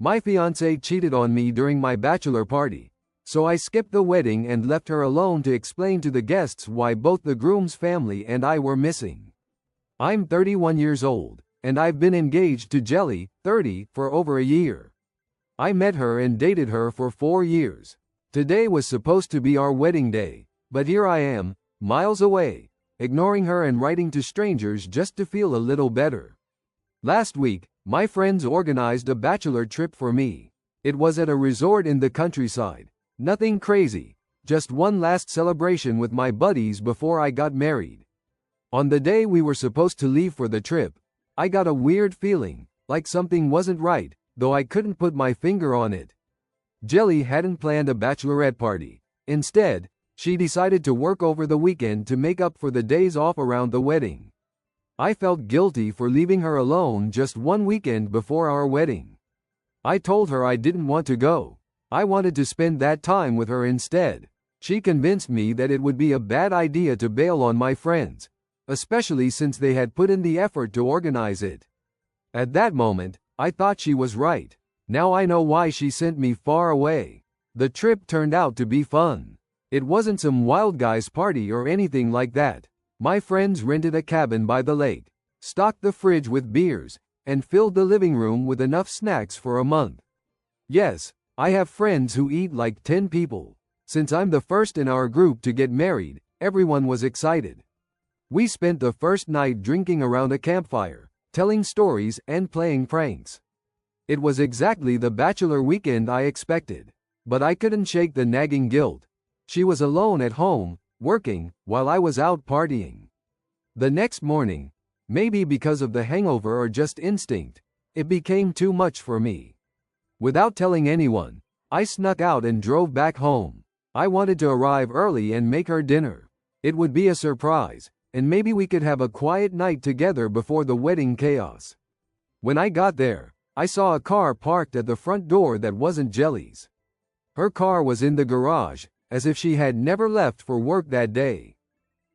My fiancée cheated on me during my bachelor party, so I skipped the wedding and left her alone to explain to the guests why both the groom's family and I were missing. I'm 31 years old, and I've been engaged to Jelly, 30, for over a year. I met her and dated her for 4 years. Today was supposed to be our wedding day, but here I am, miles away, ignoring her and writing to strangers just to feel a little better. Last week, my friends organized a bachelor trip for me. It was at a resort in the countryside. Nothing crazy, just one last celebration with my buddies before I got married. On the day we were supposed to leave for the trip, I got a weird feeling, like something wasn't right, though I couldn't put my finger on it. Jelly hadn't planned a bachelorette party. Instead, she decided to work over the weekend to make up for the days off around the wedding. I felt guilty for leaving her alone just one weekend before our wedding. I told her I didn't want to go. I wanted to spend that time with her instead. She convinced me that it would be a bad idea to bail on my friends, especially since they had put in the effort to organize it. At that moment, I thought she was right. Now I know why she sent me far away. The trip turned out to be fun. It wasn't some wild guy's party or anything like that. My friends rented a cabin by the lake, stocked the fridge with beers, and filled the living room with enough snacks for a month. Yes, I have friends who eat like 10 people. Since I'm the first in our group to get married, everyone was excited. We spent the first night drinking around a campfire, telling stories and playing pranks. It was exactly the bachelor weekend I expected. But I couldn't shake the nagging guilt. She was alone at home, working, while I was out partying. The next morning, maybe because of the hangover or just instinct, it became too much for me. Without telling anyone, I snuck out and drove back home. I wanted to arrive early and make her dinner. It would be a surprise, and maybe we could have a quiet night together before the wedding chaos. When I got there, I saw a car parked at the front door that wasn't Jelly's. Her car was in the garage, as if she had never left for work that day.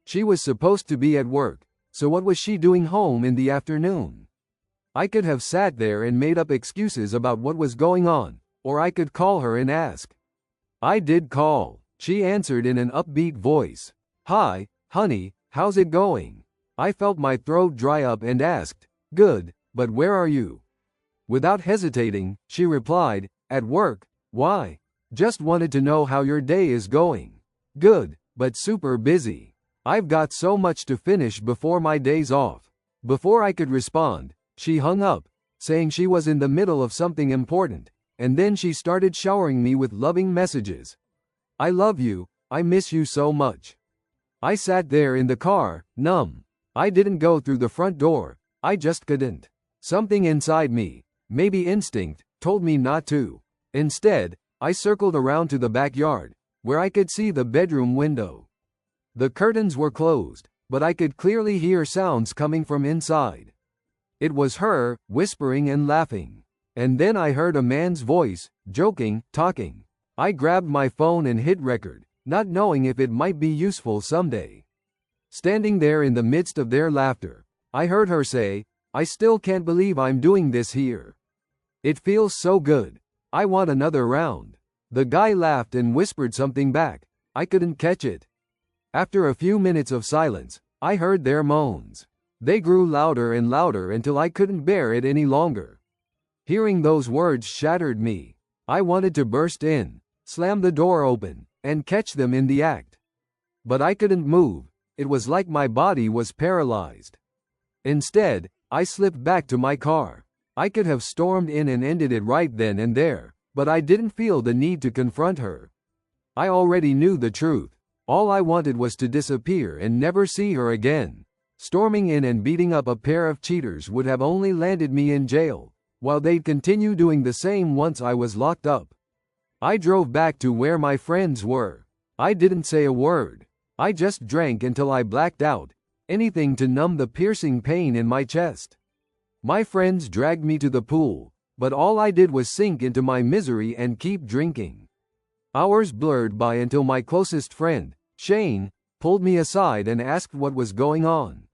She was supposed to be at work, so what was she doing home in the afternoon? I could have sat there and made up excuses about what was going on, or I could call her and ask. I did call. She answered in an upbeat voice. "Hi, honey, how's it going?" I felt my throat dry up and asked, "Good, but where are you?" Without hesitating, she replied, "At work. Why?" "Just wanted to know how your day is going." "Good, but super busy. I've got so much to finish before my day's off." Before I could respond, she hung up, saying she was in the middle of something important, and then she started showering me with loving messages. "I love you, I miss you so much." I sat there in the car, numb. I didn't go through the front door, I just couldn't. Something inside me, maybe instinct, told me not to. Instead, I circled around to the backyard, where I could see the bedroom window. The curtains were closed, but I could clearly hear sounds coming from inside. It was her, whispering and laughing. And then I heard a man's voice, joking, talking. I grabbed my phone and hit record, not knowing if it might be useful someday. Standing there in the midst of their laughter, I heard her say, "I still can't believe I'm doing this here. It feels so good. I want another round." The guy laughed and whispered something back. I couldn't catch it. After a few minutes of silence, I heard their moans. They grew louder and louder until I couldn't bear it any longer. Hearing those words shattered me. I wanted to burst in, slam the door open, and catch them in the act. But I couldn't move. It was like my body was paralyzed. Instead, I slipped back to my car. I could have stormed in and ended it right then and there, but I didn't feel the need to confront her. I already knew the truth. All I wanted was to disappear and never see her again. Storming in and beating up a pair of cheaters would have only landed me in jail, while they'd continue doing the same once I was locked up. I drove back to where my friends were. I didn't say a word. I just drank until I blacked out, anything to numb the piercing pain in my chest. My friends dragged me to the pool, but all I did was sink into my misery and keep drinking. Hours blurred by until my closest friend, Shane, pulled me aside and asked what was going on.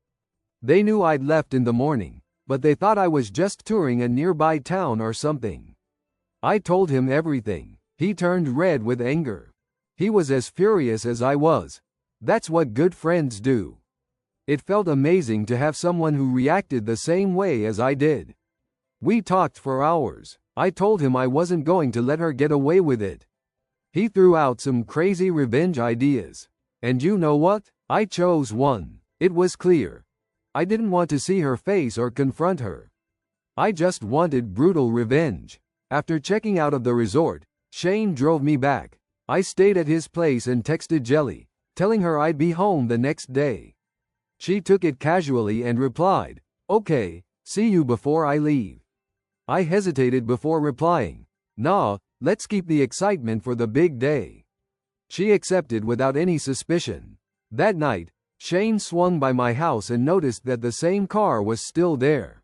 They knew I'd left in the morning, but they thought I was just touring a nearby town or something. I told him everything. He turned red with anger. He was as furious as I was. That's what good friends do. It felt amazing to have someone who reacted the same way as I did. We talked for hours. I told him I wasn't going to let her get away with it. He threw out some crazy revenge ideas. And you know what? I chose one. It was clear. I didn't want to see her face or confront her. I just wanted brutal revenge. After checking out of the resort, Shane drove me back. I stayed at his place and texted Jelly, telling her I'd be home the next day. She took it casually and replied, "Okay, see you before I leave." I hesitated before replying, "Nah, let's keep the excitement for the big day." She accepted without any suspicion. That night, Shane swung by my house and noticed that the same car was still there.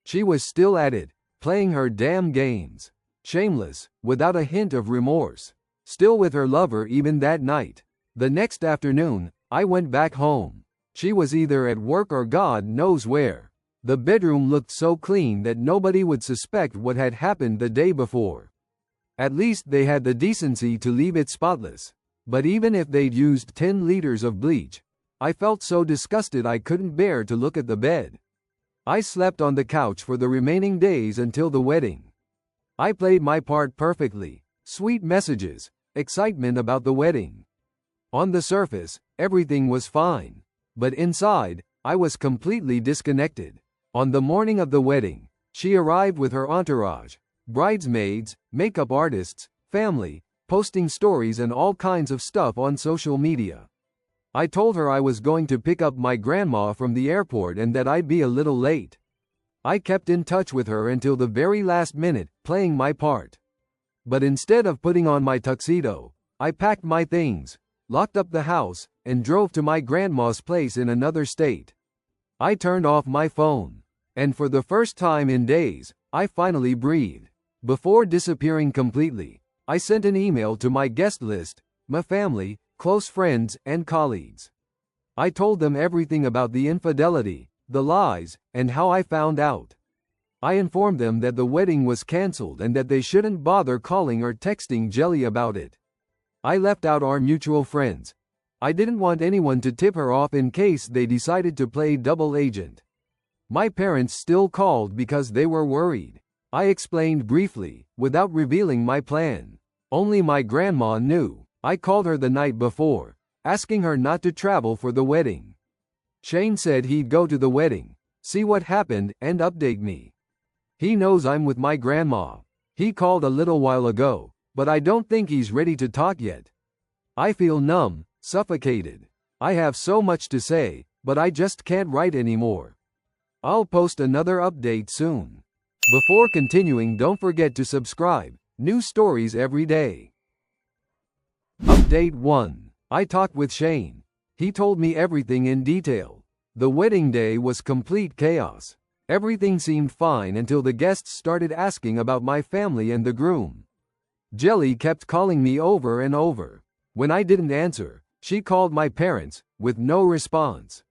She was still at it, playing her damn games. Shameless, without a hint of remorse. Still with her lover even that night. The next afternoon, I went back home. She was either at work or God knows where. The bedroom looked so clean that nobody would suspect what had happened the day before. At least they had the decency to leave it spotless. But even if they'd used 10 liters of bleach, I felt so disgusted I couldn't bear to look at the bed. I slept on the couch for the remaining days until the wedding. I played my part perfectly. Sweet messages, excitement about the wedding. On the surface, everything was fine. But inside, I was completely disconnected. On the morning of the wedding, she arrived with her entourage, bridesmaids, makeup artists, family, posting stories and all kinds of stuff on social media. I told her I was going to pick up my grandma from the airport and that I'd be a little late. I kept in touch with her until the very last minute, playing my part. But instead of putting on my tuxedo, I packed my things, locked up the house, and drove to my grandma's place in another state. I turned off my phone. And for the first time in days, I finally breathed. Before disappearing completely, I sent an email to my guest list, my family, close friends, and colleagues. I told them everything about the infidelity, the lies, and how I found out. I informed them that the wedding was cancelled and that they shouldn't bother calling or texting Jelly about it. I left out our mutual friends. I didn't want anyone to tip her off in case they decided to play double agent. My parents still called because they were worried. I explained briefly, without revealing my plan. Only my grandma knew. I called her the night before, asking her not to travel for the wedding. Shane said he'd go to the wedding, see what happened, and update me. He knows I'm with my grandma. He called a little while ago, but I don't think he's ready to talk yet. I feel numb, suffocated. I have so much to say, but I just can't write anymore. I'll post another update soon. Before continuing, don't forget to subscribe. New stories every day. Update 1. I talked with Shane. He told me everything in detail. The wedding day was complete chaos. Everything seemed fine until the guests started asking about my family and the groom. Jelly kept calling me over and over. When I didn't answer, she called my parents, with no response.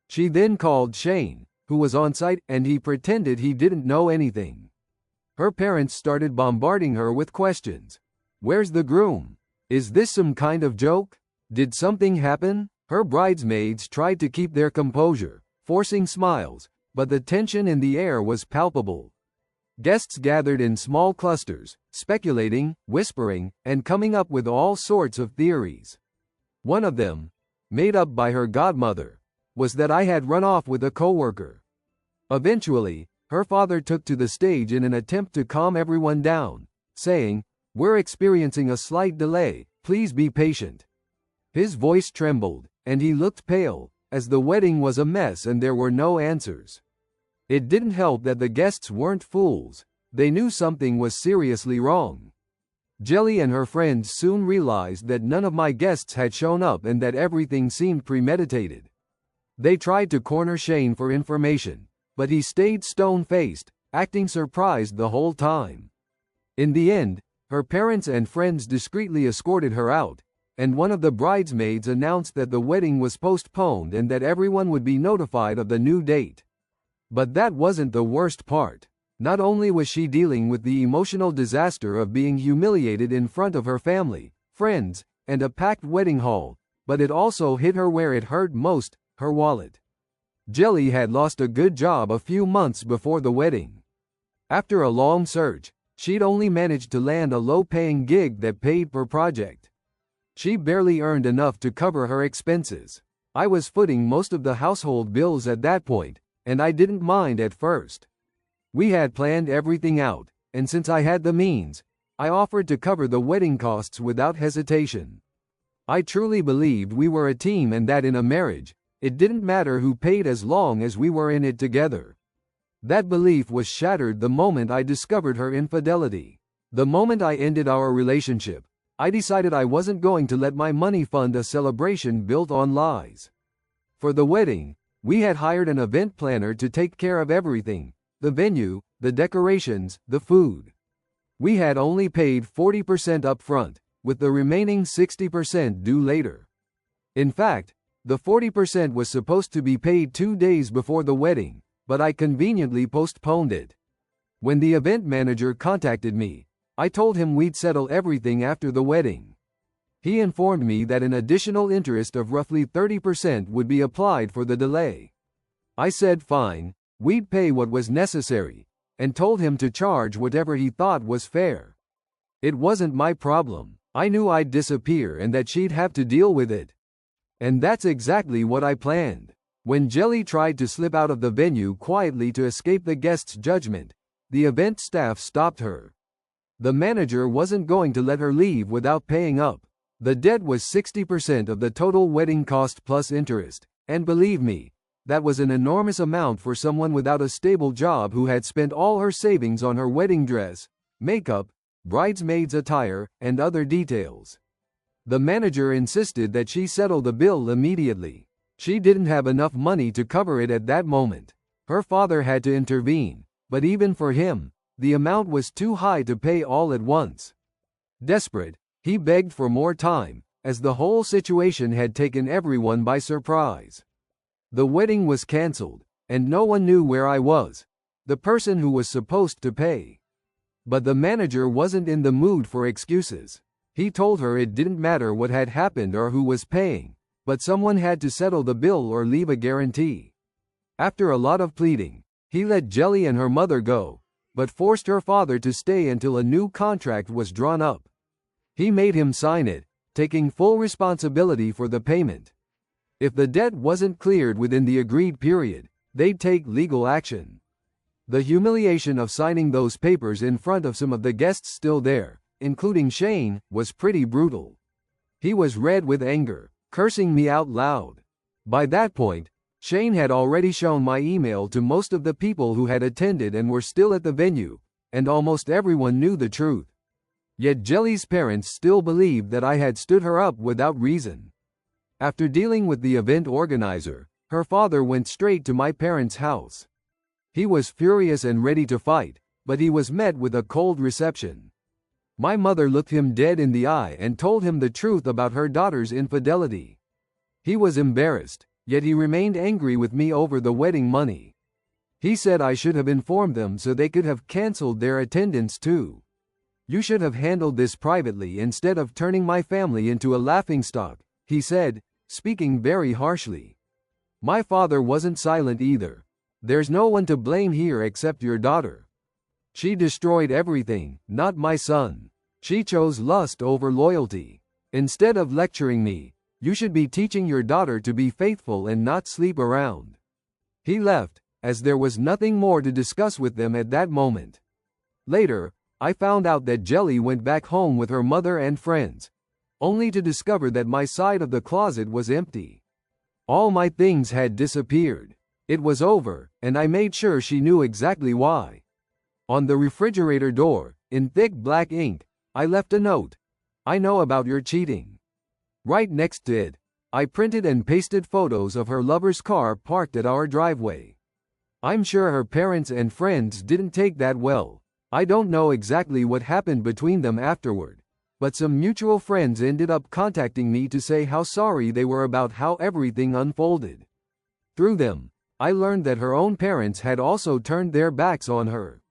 She then called Shane, who was on site, and he pretended he didn't know anything. Her parents started bombarding her with questions. Where's the groom? Is this some kind of joke? Did something happen? Her bridesmaids tried to keep their composure, forcing smiles, but the tension in the air was palpable. Guests gathered in small clusters, speculating, whispering, and coming up with all sorts of theories. One of them, made up by her godmother, was that I had run off with a coworker. Eventually, her father took to the stage in an attempt to calm everyone down, saying, "We're experiencing a slight delay, please be patient." His voice trembled, and he looked pale, as the wedding was a mess and there were no answers. It didn't help that the guests weren't fools. They knew something was seriously wrong. Jelly and her friends soon realized that none of my guests had shown up and that everything seemed premeditated. They tried to corner Shane for information, but he stayed stone-faced, acting surprised the whole time. In the end, her parents and friends discreetly escorted her out, and one of the bridesmaids announced that the wedding was postponed and that everyone would be notified of the new date. But that wasn't the worst part. Not only was she dealing with the emotional disaster of being humiliated in front of her family, friends, and a packed wedding hall, but it also hit her where it hurt most, her wallet. Jelly had lost a good job a few months before the wedding. After a long search, she'd only managed to land a low-paying gig that paid per project. She barely earned enough to cover her expenses. I was footing most of the household bills at that point, and I didn't mind at first. We had planned everything out, and since I had the means, I offered to cover the wedding costs without hesitation. I truly believed we were a team and that in a marriage, it didn't matter who paid as long as we were in it together. That belief was shattered the moment I discovered her infidelity. The moment I ended our relationship, I decided I wasn't going to let my money fund a celebration built on lies. For the wedding, we had hired an event planner to take care of everything: the venue, the decorations, the food. We had only paid 40% up front, with the remaining 60% due later. In fact, the 40% was supposed to be paid 2 days before the wedding, but I conveniently postponed it. When the event manager contacted me, I told him we'd settle everything after the wedding. He informed me that an additional interest of roughly 30% would be applied for the delay. I said fine, we'd pay what was necessary, and told him to charge whatever he thought was fair. It wasn't my problem. I knew I'd disappear and that she'd have to deal with it. And that's exactly what I planned. When Jelly tried to slip out of the venue quietly to escape the guests' judgment, the event staff stopped her. The manager wasn't going to let her leave without paying up. The debt was 60% of the total wedding cost plus interest, and believe me, that was an enormous amount for someone without a stable job who had spent all her savings on her wedding dress, makeup, bridesmaids' attire, and other details. The manager insisted that she settle the bill immediately. She didn't have enough money to cover it at that moment. Her father had to intervene, but even for him, the amount was too high to pay all at once. Desperate, he begged for more time, as the whole situation had taken everyone by surprise. The wedding was cancelled, and no one knew where I was, the person who was supposed to pay. But the manager wasn't in the mood for excuses. He told her it didn't matter what had happened or who was paying, but someone had to settle the bill or leave a guarantee. After a lot of pleading, he let Jelly and her mother go, but forced her father to stay until a new contract was drawn up. He made him sign it, taking full responsibility for the payment. If the debt wasn't cleared within the agreed period, they'd take legal action. The humiliation of signing those papers in front of some of the guests still there, including Shane, was pretty brutal. He was red with anger, cursing me out loud. By that point, Shane had already shown my email to most of the people who had attended and were still at the venue, and almost everyone knew the truth. Yet Jelly's parents still believed that I had stood her up without reason. After dealing with the event organizer, her father went straight to my parents' house. He was furious and ready to fight, but he was met with a cold reception. My mother looked him dead in the eye and told him the truth about her daughter's infidelity. He was embarrassed, yet he remained angry with me over the wedding money. He said I should have informed them so they could have cancelled their attendance too. You should have handled this privately instead of turning my family into a laughingstock, he said, speaking very harshly. My father wasn't silent either. There's no one to blame here except your daughter. She destroyed everything, not my son. She chose lust over loyalty. Instead of lecturing me, you should be teaching your daughter to be faithful and not sleep around. He left, as there was nothing more to discuss with them at that moment. Later, I found out that Jelly went back home with her mother and friends, only to discover that my side of the closet was empty. All my things had disappeared. It was over, and I made sure she knew exactly why. On the refrigerator door, in thick black ink, I left a note. I know about your cheating. Right next to it, I printed and pasted photos of her lover's car parked at our driveway. I'm sure her parents and friends didn't take that well. I don't know exactly what happened between them afterward, but some mutual friends ended up contacting me to say how sorry they were about how everything unfolded. Through them, I learned that her own parents had also turned their backs on her.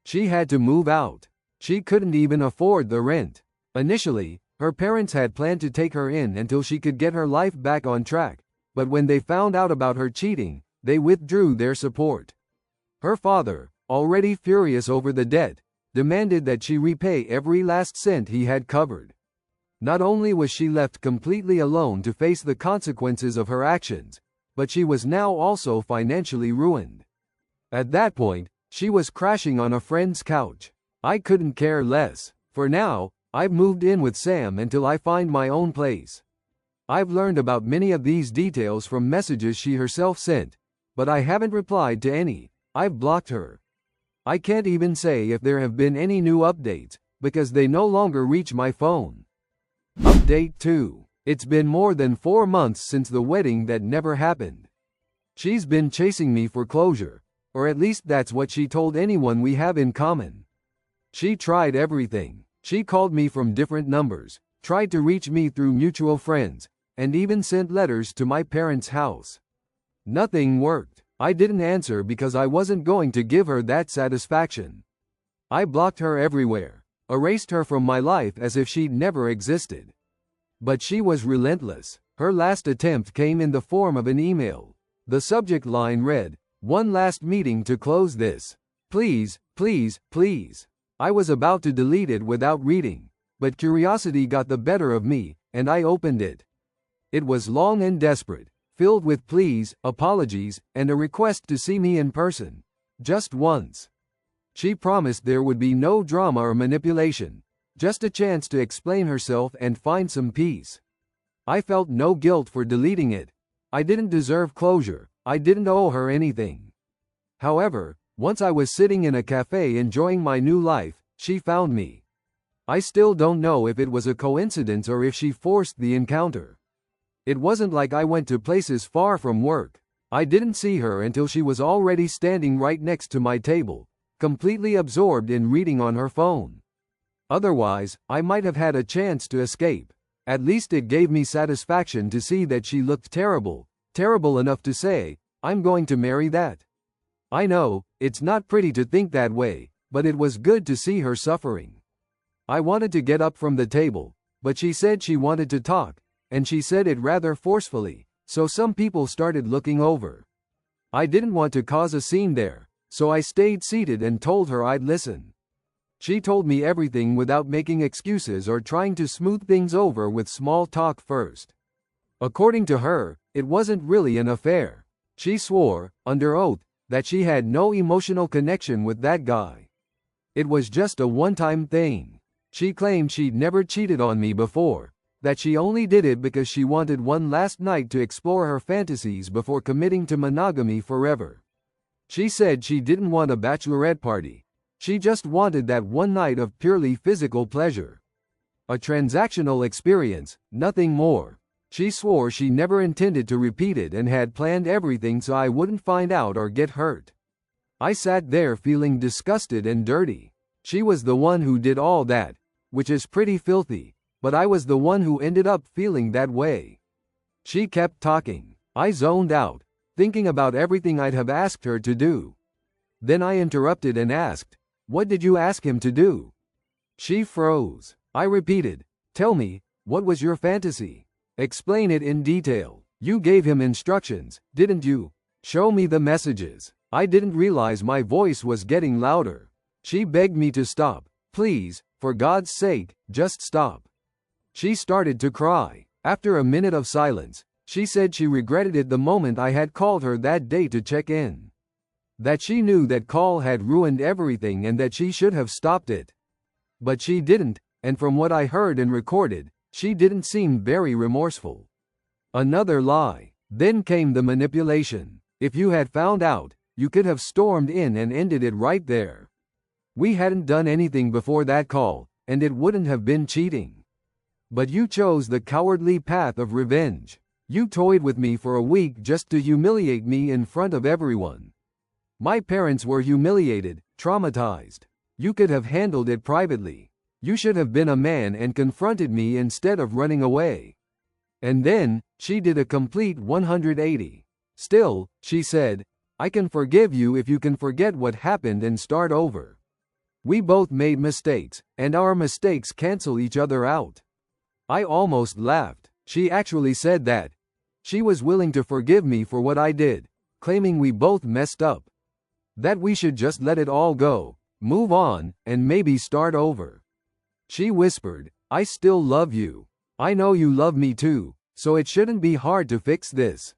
She had to move out. She couldn't even afford the rent. Initially, her parents had planned to take her in until she could get her life back on track, but when they found out about her cheating, they withdrew their support. Her father, already furious over the debt, demanded that she repay every last cent he had covered. Not only was she left completely alone to face the consequences of her actions, but she was now also financially ruined. At that point, she was crashing on a friend's couch. I couldn't care less. For now, I've moved in with Sam until I find my own place. I've learned about many of these details from messages she herself sent, but I haven't replied to any. I've blocked her. I can't even say if there have been any new updates, because they no longer reach my phone. Update 2. It's been more than 4 months since the wedding that never happened. She's been chasing me for closure, or at least that's what she told anyone we have in common. She tried everything. She called me from different numbers, tried to reach me through mutual friends, and even sent letters to my parents' house. Nothing worked. I didn't answer because I wasn't going to give her that satisfaction. I blocked her everywhere, erased her from my life as if she'd never existed. But she was relentless. Her last attempt came in the form of an email. The subject line read, "One last meeting to close this. Please, please, please." I was about to delete it without reading, but curiosity got the better of me, and I opened it. It was long and desperate, filled with pleas, apologies, and a request to see me in person. Just once. She promised there would be no drama or manipulation, just a chance to explain herself and find some peace. I felt no guilt for deleting it. I didn't deserve closure. I didn't owe her anything. However, once I was sitting in a cafe enjoying my new life, she found me. I still don't know if it was a coincidence or if she forced the encounter. It wasn't like I went to places far from work. I didn't see her until she was already standing right next to my table, completely absorbed in reading on her phone. Otherwise, I might have had a chance to escape. At least it gave me satisfaction to see that she looked terrible, terrible enough to say, "I'm going to marry that." I know, it's not pretty to think that way, but it was good to see her suffering. I wanted to get up from the table, but she said she wanted to talk, and she said it rather forcefully, so some people started looking over. I didn't want to cause a scene there, so I stayed seated and told her I'd listen. She told me everything without making excuses or trying to smooth things over with small talk first. According to her, it wasn't really an affair. She swore, under oath, that she had no emotional connection with that guy. It was just a one-time thing. She claimed she'd never cheated on me before, that she only did it because she wanted one last night to explore her fantasies before committing to monogamy forever. She said she didn't want a bachelorette party. She just wanted that one night of purely physical pleasure. A transactional experience, nothing more. She swore she never intended to repeat it and had planned everything so I wouldn't find out or get hurt. I sat there feeling disgusted and dirty. She was the one who did all that, which is pretty filthy, but I was the one who ended up feeling that way. She kept talking. I zoned out, thinking about everything I'd have asked her to do. Then I interrupted and asked, "What did you ask him to do?" She froze. I repeated, "Tell me, what was your fantasy? Explain it in detail. You gave him instructions, didn't you? Show me the messages." I didn't realize my voice was getting louder. She begged me to stop. "Please, for God's sake, just stop." She started to cry. After a minute of silence, she said she regretted it the moment I had called her that day to check in. That she knew that call had ruined everything and that she should have stopped it. But she didn't, and from what I heard and recorded, she didn't seem very remorseful. Another lie. Then came the manipulation. If you had found out, you could have stormed in and ended it right there. We hadn't done anything before that call, and it wouldn't have been cheating. But you chose the cowardly path of revenge. You toyed with me for a week just to humiliate me in front of everyone. My parents were humiliated, traumatized. You could have handled it privately. You should have been a man and confronted me instead of running away. And then, she did a complete 180. Still, she said, "I can forgive you if you can forget what happened and start over." We both made mistakes, and our mistakes cancel each other out. I almost laughed. She actually said that she was willing to forgive me for what I did, claiming we both messed up. That we should just let it all go, move on, and maybe start over. She whispered, "I still love you. I know you love me too, so it shouldn't be hard to fix this."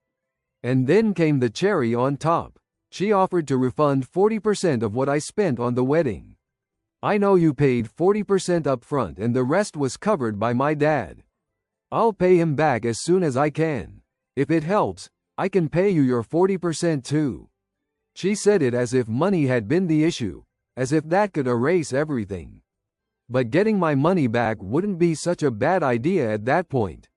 And then came the cherry on top. She offered to refund 40% of what I spent on the wedding. "I know you paid 40% up front and the rest was covered by my dad. I'll pay him back as soon as I can. If it helps, I can pay you your 40% too." She said it as if money had been the issue, as if that could erase everything. But getting my money back wouldn't be such a bad idea at that point.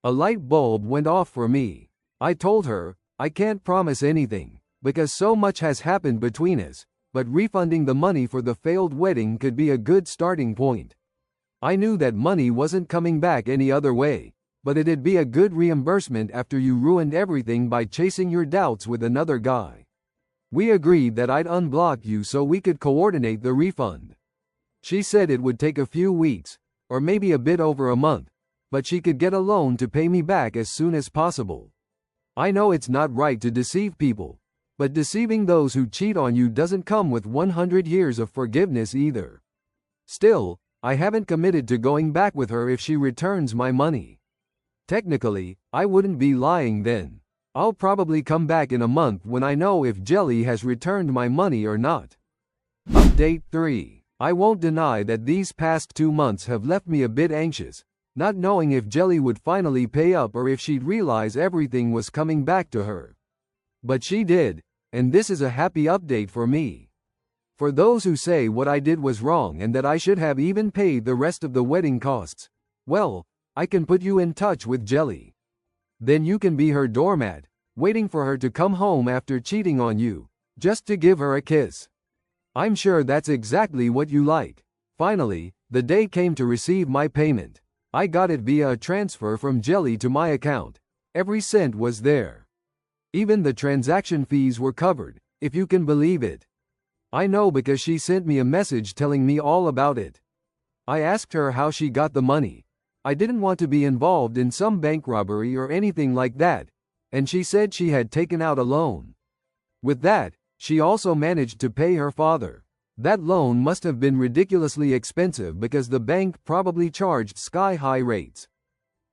A light bulb went off for me. I told her, I can't promise anything, because so much has happened between us, but refunding the money for the failed wedding could be a good starting point. I knew that money wasn't coming back any other way, but it'd be a good reimbursement after you ruined everything by chasing your doubts with another guy. We agreed that I'd unblock you so we could coordinate the refund. She said it would take a few weeks, or maybe a bit over a month, but she could get a loan to pay me back as soon as possible. I know it's not right to deceive people, but deceiving those who cheat on you doesn't come with 100 years of forgiveness either. Still, I haven't committed to going back with her if she returns my money. Technically, I wouldn't be lying then. I'll probably come back in a month when I know if Jelly has returned my money or not. Update 3. I won't deny that these past 2 months have left me a bit anxious, not knowing if Jelly would finally pay up or if she'd realize everything was coming back to her. But she did, and this is a happy update for me. For those who say what I did was wrong and that I should have even paid the rest of the wedding costs, well, I can put you in touch with Jelly. Then you can be her doormat, waiting for her to come home after cheating on you, just to give her a kiss. I'm sure that's exactly what you like. Finally, the day came to receive my payment. I got it via a transfer from Jelly to my account. Every cent was there. Even the transaction fees were covered, if you can believe it. I know because she sent me a message telling me all about it. I asked her how she got the money. I didn't want to be involved in some bank robbery or anything like that, and she said she had taken out a loan. With that, she also managed to pay her father. That loan must have been ridiculously expensive because the bank probably charged sky-high rates.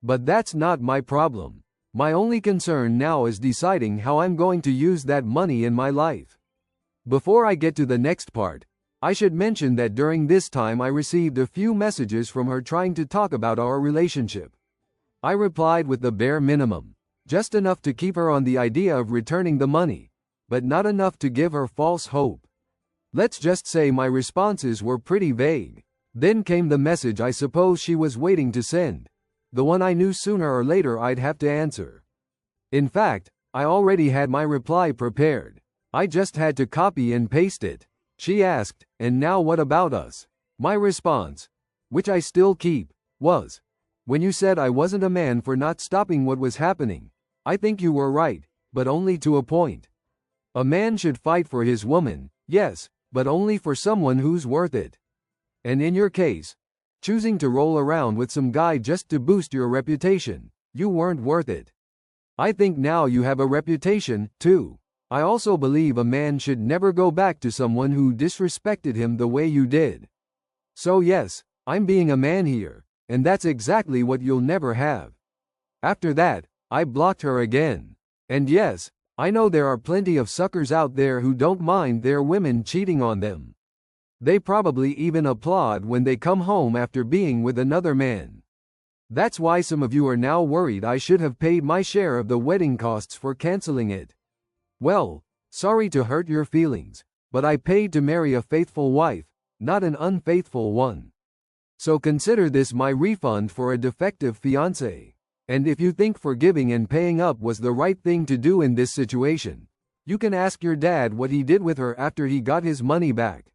But that's not my problem. My only concern now is deciding how I'm going to use that money in my life. Before I get to the next part, I should mention that during this time I received a few messages from her trying to talk about our relationship. I replied with the bare minimum, just enough to keep her on the idea of returning the money, but not enough to give her false hope. Let's just say my responses were pretty vague. Then came the message I suppose she was waiting to send, the one I knew sooner or later I'd have to answer. In fact, I already had my reply prepared. I just had to copy and paste it. She asked, "And now what about us?" My response, which I still keep, was, "When you said I wasn't a man for not stopping what was happening, I think you were right, but only to a point. A man should fight for his woman, yes, but only for someone who's worth it. And in your case, choosing to roll around with some guy just to boost your reputation, you weren't worth it. I think now you have a reputation, too. I also believe a man should never go back to someone who disrespected him the way you did. So yes, I'm being a man here, and that's exactly what you'll never have." After that, I blocked her again. And yes, I know there are plenty of suckers out there who don't mind their women cheating on them. They probably even applaud when they come home after being with another man. That's why some of you are now worried I should have paid my share of the wedding costs for canceling it. Well, sorry to hurt your feelings, but I paid to marry a faithful wife, not an unfaithful one. So consider this my refund for a defective fiancé. And if you think forgiving and paying up was the right thing to do in this situation, you can ask your dad what he did with her after he got his money back.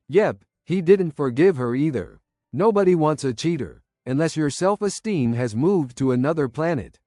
Yep, he didn't forgive her either. Nobody wants a cheater, unless your self-esteem has moved to another planet.